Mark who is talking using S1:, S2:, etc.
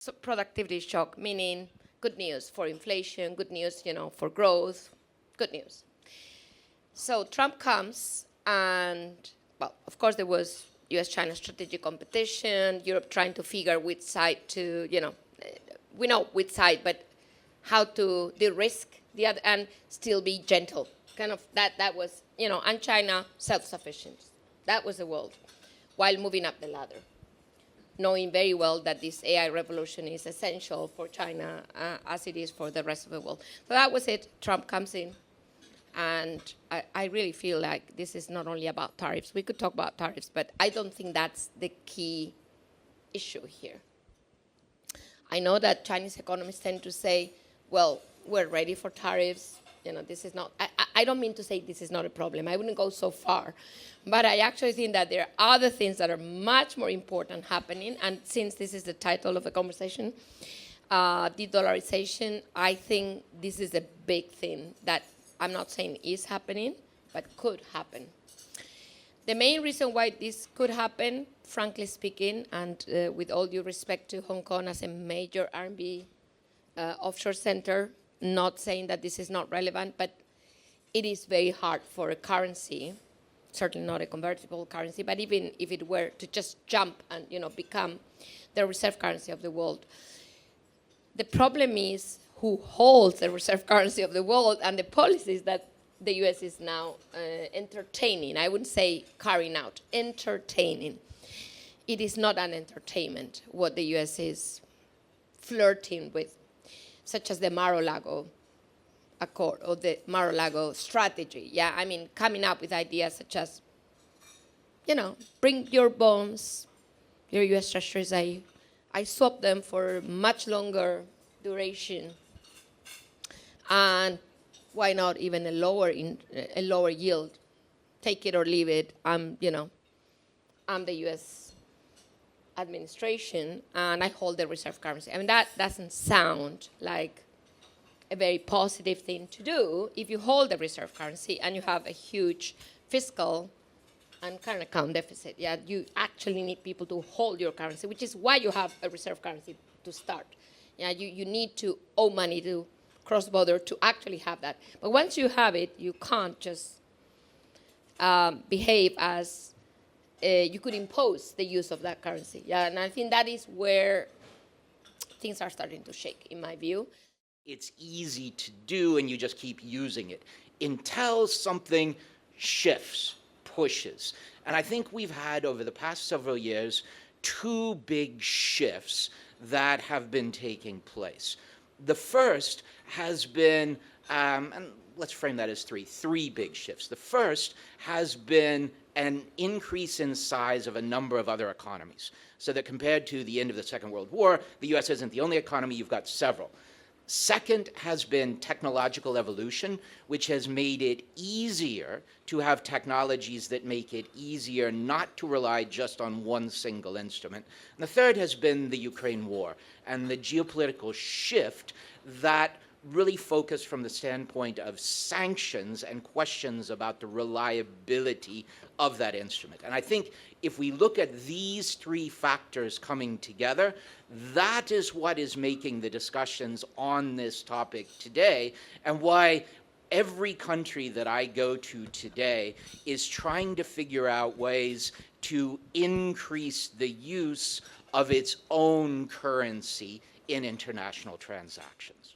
S1: So productivity shock, meaning good news for inflation, good news, for growth, good news. So Trump comes and, well, of course there was US-China strategic competition, Europe trying to figure which side to, we know which side, but how to de-risk the other and still be gentle. Kind of that was, and China self-sufficient. That was the world, while moving up the ladder, knowing very well that this AI revolution is essential for China as it is for the rest of the world. So that was it. Trump comes in. And I really feel like this is not only about tariffs. We could talk about tariffs, but I don't think that's the key issue here. I know that Chinese economists tend to say, well, we're ready for tariffs. This is not, I don't mean to say this is not a problem. I wouldn't go so far. But I actually think that there are other things that are much more important happening. And since this is the title of the conversation, de-dollarization, I think this is a big thing that I'm not saying is happening, but could happen. The main reason why this could happen, frankly speaking, and with all due respect to Hong Kong as a major R&B offshore center, not saying that this is not relevant, but it is very hard for a currency, certainly not a convertible currency, but even if it were to just jump and become the reserve currency of the world. The problem is who holds the reserve currency of the world and the policies that the US is now entertaining. I wouldn't say carrying out, entertaining. It is not an entertainment what the US is flirting with, such as the Mar-a-Lago Accord or the Mar-a-Lago strategy. Yeah, I mean, coming up with ideas such as, bring your bonds, your US treasuries, I swap them for much longer duration. And why not even a lower yield? Take it or leave it. I'm the U.S. administration, and I hold the reserve currency. I mean, that doesn't sound like a very positive thing to do if you hold the reserve currency and you have a huge fiscal and current account deficit. Yeah, you actually need people to hold your currency, which is why you have a reserve currency to start. Yeah, you need to owe money to cross-border to actually have that. But once you have it, you can't just behave as you could impose the use of that currency. Yeah, and I think that is where things are starting to shake, in my view.
S2: It's easy to do, and you just keep using it. Until something shifts, pushes. And I think we've had, over the past several years, two big shifts that have been taking place. The first has been, and let's frame that as three big shifts. The first has been an increase in size of a number of other economies. So that compared to the end of the Second World War, the US isn't the only economy, you've got several. Second has been technological evolution, which has made it easier to have technologies that make it easier not to rely just on one single instrument. And the third has been the Ukraine war and the geopolitical shift that really focused from the standpoint of sanctions and questions about the reliability of that instrument. And I think if we look at these three factors coming together, that is what is making the discussions on this topic today, and why every country that I go to today is trying to figure out ways to increase the use of its own currency in international transactions.